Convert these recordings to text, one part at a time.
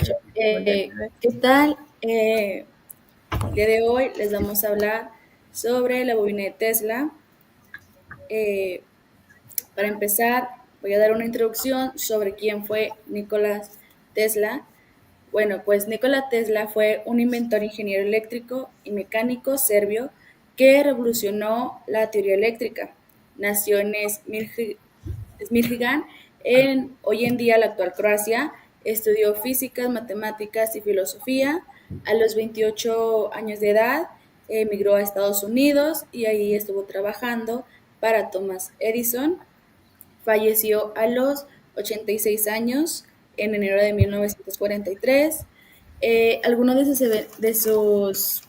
¿Qué tal? El día de hoy les vamos a hablar sobre la bobina de Tesla. Eh, para empezar, voy a dar una introducción sobre quién fue Nikola Tesla. Bueno, pues Nikola Tesla fue un inventor, ingeniero eléctrico y mecánico serbio que revolucionó la teoría eléctrica. Nació en Smirgan, en hoy en día la actual Croacia. Estudió físicas, matemáticas y filosofía. A los 28 años de edad emigró a Estados Unidos y ahí estuvo trabajando para Thomas Edison. Falleció a los 86 años en enero de 1943. Algunos de sus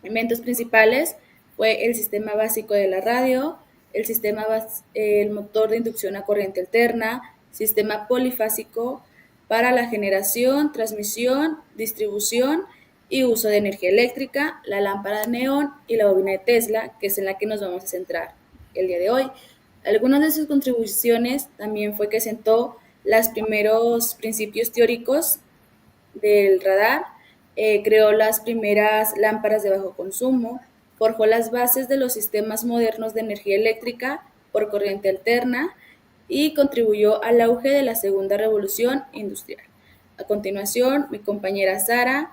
inventos principales fue el sistema básico de la radio, el motor de inducción a corriente alterna, sistema polifásico para la generación, transmisión, distribución y uso de energía eléctrica, la lámpara de neón y la bobina de Tesla, que es en la que nos vamos a centrar el día de hoy. Algunas de sus contribuciones también fue que sentó los primeros principios teóricos del radar, creó las primeras lámparas de bajo consumo, forjó las bases de los sistemas modernos de energía eléctrica por corriente alterna y contribuyó al auge de la segunda revolución industrial. A continuación, mi compañera Sara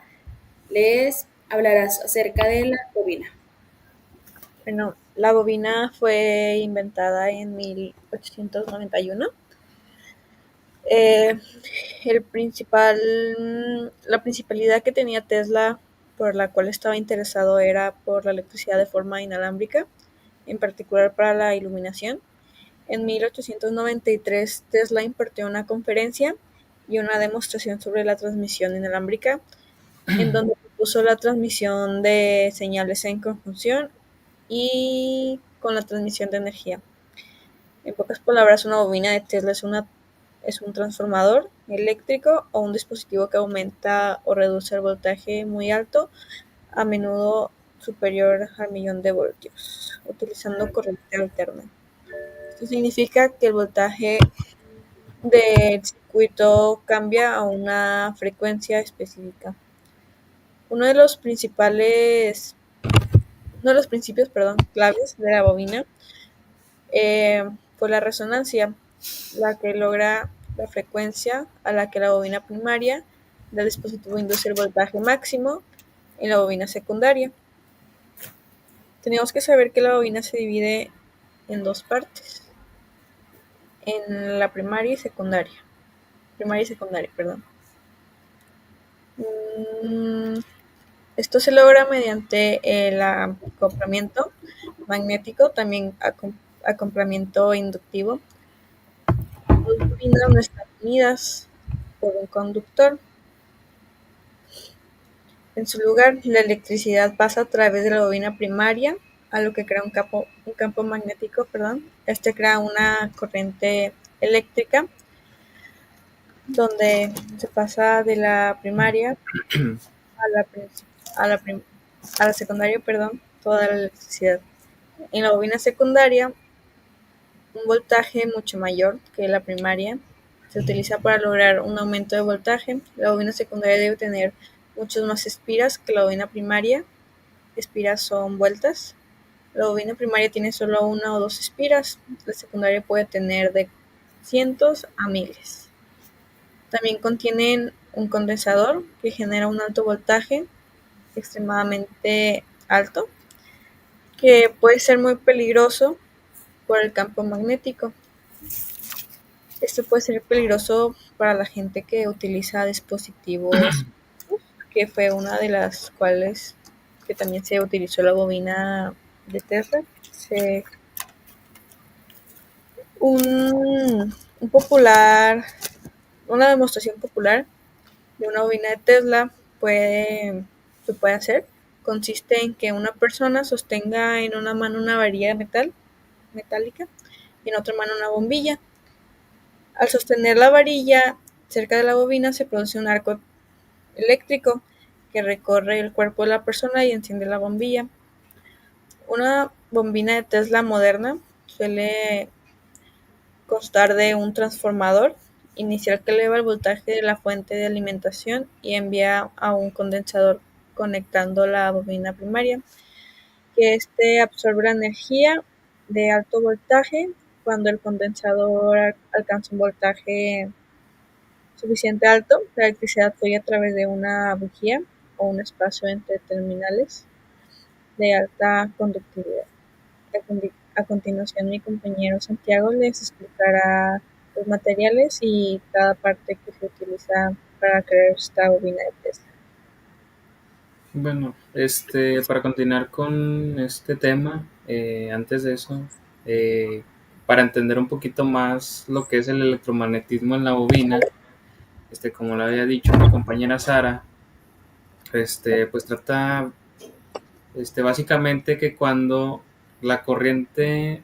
les hablará acerca de la bobina. Bueno, la bobina fue inventada en 1891. Eh, la principalidad que tenía Tesla, por la cual estaba interesado, era por la electricidad de forma inalámbrica, en particular para la iluminación. En 1893, Tesla impartió una conferencia y una demostración sobre la transmisión inalámbrica, en donde propuso la transmisión de señales en conjunción y con la transmisión de energía. En pocas palabras, una bobina de Tesla es un transformador eléctrico o un dispositivo que aumenta o reduce el voltaje muy alto, a menudo superior al 1.000.000 de voltios, utilizando corriente alterna. Esto significa que el voltaje del circuito cambia a una frecuencia específica. Uno de los principios claves de la bobina fue la resonancia, la que logra la frecuencia a la que la bobina primaria del dispositivo induce el voltaje máximo en la bobina secundaria. Tenemos que saber que la bobina se divide en dos partes, en la primaria y secundaria. Primaria y secundaria, perdón. Esto se logra mediante el acoplamiento magnético, también acoplamiento inductivo. Las bobinas no están unidas por un conductor. En su lugar, la electricidad pasa a través de la bobina primaria, a lo que crea un campo magnético. Este crea una corriente eléctrica, donde se pasa de la primaria a la, a la, a la secundaria, toda la electricidad. En la bobina secundaria, un voltaje mucho mayor que la primaria se utiliza para lograr un aumento de voltaje. La bobina secundaria debe tener muchas más espiras que la bobina primaria. Espiras son vueltas. La bobina primaria tiene solo una o dos espiras. La secundaria puede tener de cientos a miles. También contienen un condensador que genera un alto voltaje, extremadamente alto, que puede ser muy peligroso por el campo magnético. Esto puede ser peligroso para la gente que utiliza dispositivos, que fue una de las cuales que también se utilizó la bobina de Tesla. Una demostración popular de una bobina de Tesla se puede hacer. Consiste en que una persona sostenga en una mano una varilla metálica y en otra mano una bombilla. Al sostener la varilla cerca de la bobina se produce un arco eléctrico que recorre el cuerpo de la persona y enciende la bombilla. Una bobina de Tesla moderna suele constar de un transformador inicial que eleva el voltaje de la fuente de alimentación y envía a un condensador conectando la bobina primaria, que éste absorbe la energía de alto voltaje. Cuando el condensador alcanza un voltaje suficiente alto, la electricidad fluye a través de una bujía o un espacio entre terminales de alta conductividad. A continuación, mi compañero Santiago les explicará los materiales y cada parte que se utiliza para crear esta bobina de Tesla. Bueno, para continuar con este tema, antes de eso, para entender un poquito más lo que es el electromagnetismo en la bobina, como lo había dicho mi compañera Sara, pues trata, básicamente que cuando la corriente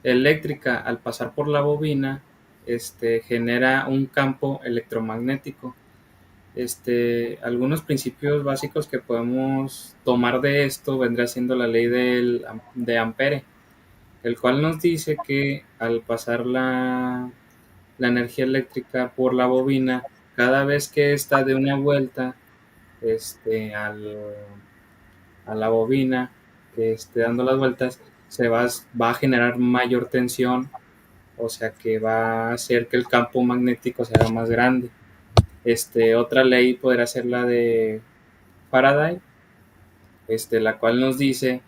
eléctrica al pasar por la bobina, genera un campo electromagnético. Algunos principios básicos que podemos tomar de esto vendrá siendo la ley de Ampere, el cual nos dice que al pasar la energía eléctrica por la bobina, cada vez que está de una vuelta a la bobina que esté dando las vueltas, va a generar mayor tensión, o sea que va a hacer que el campo magnético se haga más grande. Otra ley podrá ser la de Faraday, la cual nos dice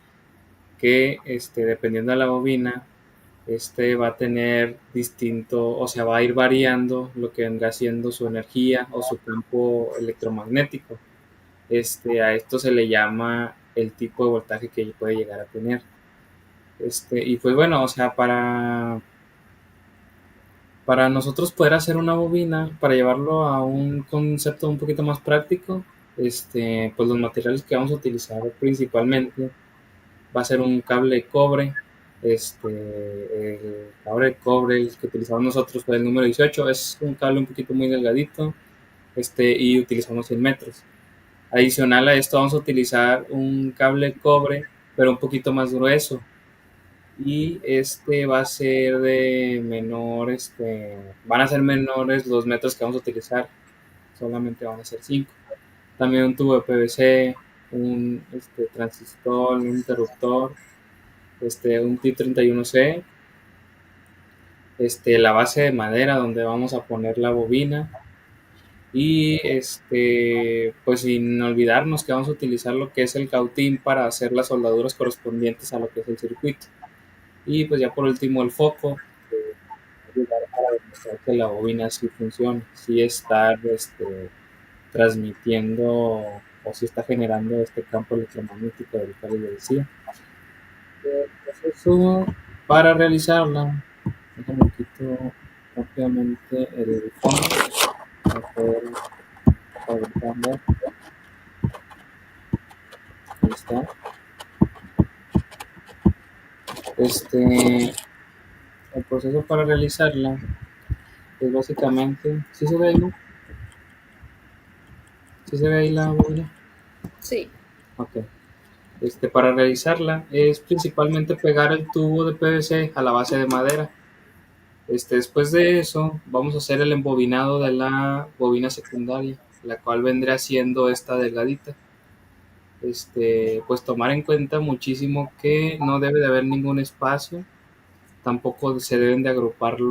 que dependiendo de la bobina, va a tener distinto, o sea, va a ir variando lo que vendrá siendo su energía o su campo electromagnético. A esto se le llama el tipo de voltaje que puede llegar a tener. Y pues bueno, o sea, para nosotros poder hacer una bobina, para llevarlo a un concepto un poquito más práctico, pues los materiales que vamos a utilizar principalmente va a ser un cable de cobre. El cable de cobre el que utilizamos nosotros fue el número 18, es un cable un poquito muy delgadito, y utilizamos 100 metros. Adicional a esto vamos a utilizar un cable de cobre, pero un poquito más grueso. Y va a ser de menor, van a ser menores los metros que vamos a utilizar, solamente van a ser 5. También un tubo de PVC, un transistor, un interruptor, un T31C, la base de madera donde vamos a poner la bobina. Y pues sin olvidarnos que vamos a utilizar lo que es el cautín para hacer las soldaduras correspondientes a lo que es el circuito. Y pues ya por último el foco, para demostrar que la bobina sí funciona, sí está transmitiendo o sí está generando este campo electromagnético del cual les decía. Pues eso, para realizarla, déjame quito rápidamente el fondo para poder fabricarla. Ahí está. El proceso para realizarla es básicamente, ¿sí se ve ahí, no? ¿Sí se ve ahí la bobina? Sí. Ok. Para realizarla es principalmente pegar el tubo de PVC a la base de madera. Después de eso vamos a hacer el embobinado de la bobina secundaria, la cual vendrá siendo esta delgadita. Pues tomar en cuenta muchísimo que no debe de haber ningún espacio, tampoco se deben de agrupar el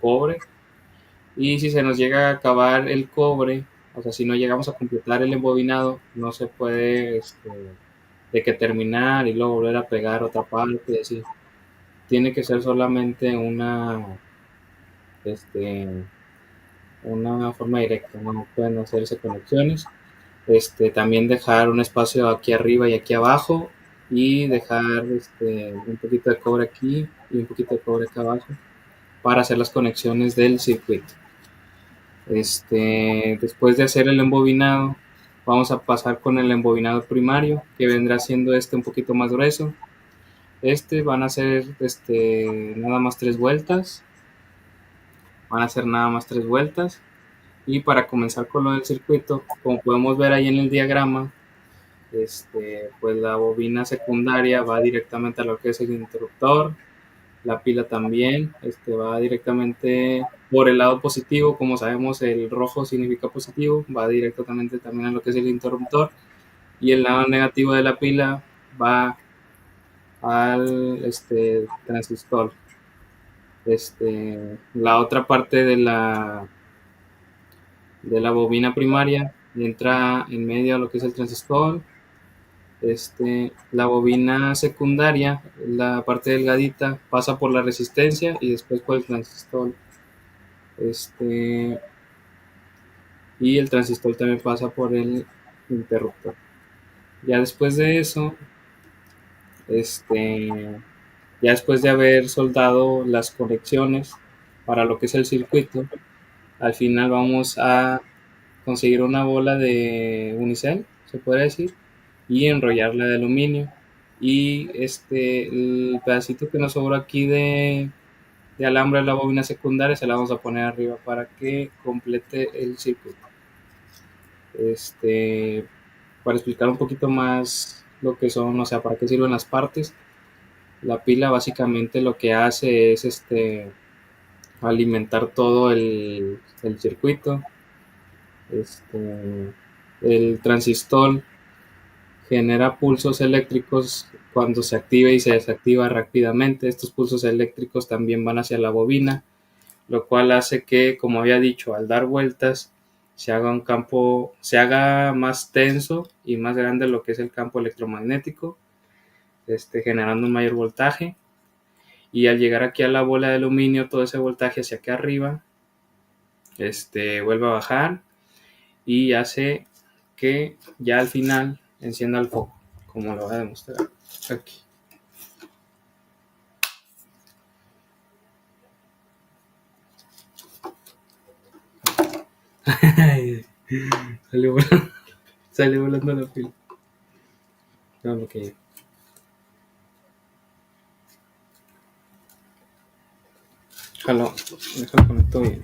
cobre, y si se nos llega a acabar el cobre, o sea, si no llegamos a completar el embobinado, no se puede de que terminar y luego volver a pegar otra parte y así. Tiene que ser solamente una forma directa, no pueden hacerse conexiones. También dejar un espacio aquí arriba y aquí abajo, y dejar un poquito de cobre aquí y un poquito de cobre acá abajo para hacer las conexiones del circuito. Después de hacer el embobinado, vamos a pasar con el embobinado primario, que vendrá siendo un poquito más grueso. Van a ser nada más 3 vueltas. Van a ser nada más 3 vueltas. Y para comenzar con lo del circuito, como podemos ver ahí en el diagrama, pues la bobina secundaria va directamente a lo que es el interruptor. La pila también va directamente por el lado positivo. Como sabemos, el rojo significa positivo, va directamente también a lo que es el interruptor. Y el lado negativo de la pila va al transistor. La otra parte de la bobina primaria entra en medio a lo que es el transistor. La bobina secundaria, la parte delgadita, pasa por la resistencia y después por el transistor. Y el transistor también pasa por el interruptor. Ya después de eso, ya después de haber soldado las conexiones para lo que es el circuito, al final vamos a conseguir una bola de unicel, se puede decir, y enrollarla de aluminio. Y el pedacito que nos sobra aquí de alambre de la bobina secundaria se la vamos a poner arriba para que complete el circuito. Para explicar un poquito más lo que son, o sea, para qué sirven las partes. La pila básicamente lo que hace es alimentar todo el circuito. El transistor genera pulsos eléctricos cuando se activa y se desactiva rápidamente. Estos pulsos eléctricos también van hacia la bobina, lo cual hace que, como había dicho, al dar vueltas se haga un campo, se haga más tenso y más grande lo que es el campo electromagnético, generando un mayor voltaje. Y al llegar aquí a la bola de aluminio, todo ese voltaje hacia acá arriba, vuelve a bajar y hace que ya al final encienda el foco, como lo voy a demostrar aquí. Sale volando la pila. No, lo que déjalo conecto bien.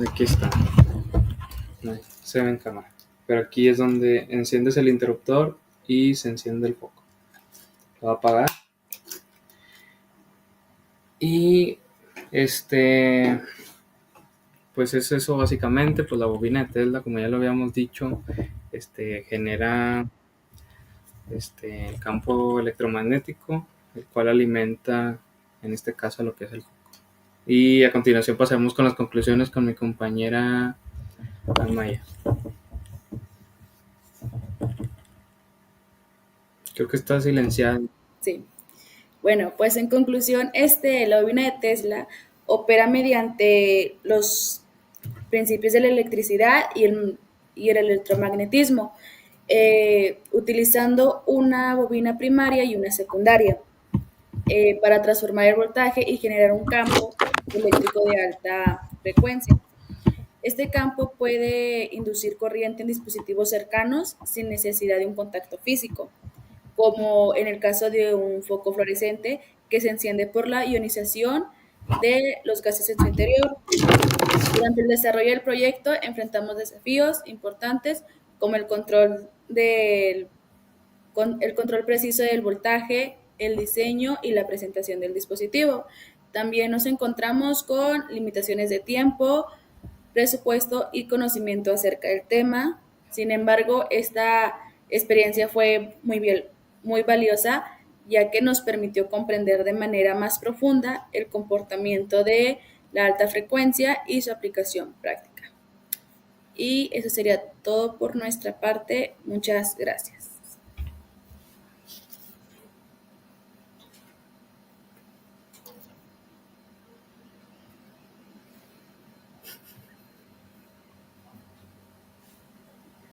Aquí está. No, se ve en cámara. Pero aquí es donde enciendes el interruptor y se enciende el foco. Lo va a apagar. Y pues es eso básicamente. Pues la bobina de Tesla, como ya lo habíamos dicho, genera el campo electromagnético, el cual alimenta, en este caso, lo que es el foco. Y a continuación pasamos con las conclusiones con mi compañera Amaya. Creo que está silenciada. Sí. Bueno, pues en conclusión, la bobina de Tesla opera mediante los principios de la electricidad y el electromagnetismo, utilizando una bobina primaria y una secundaria para transformar el voltaje y generar un campo eléctrico de alta frecuencia. Este campo puede inducir corriente en dispositivos cercanos sin necesidad de un contacto físico, como en el caso de un foco fluorescente que se enciende por la ionización de los gases en su interior. Durante el desarrollo del proyecto enfrentamos desafíos importantes como el control preciso del voltaje, el diseño y la presentación del dispositivo. También nos encontramos con limitaciones de tiempo, presupuesto y conocimiento acerca del tema. Sin embargo, esta experiencia fue muy valiosa, ya que nos permitió comprender de manera más profunda el comportamiento de la alta frecuencia y su aplicación práctica. Y eso sería todo por nuestra parte. Muchas gracias.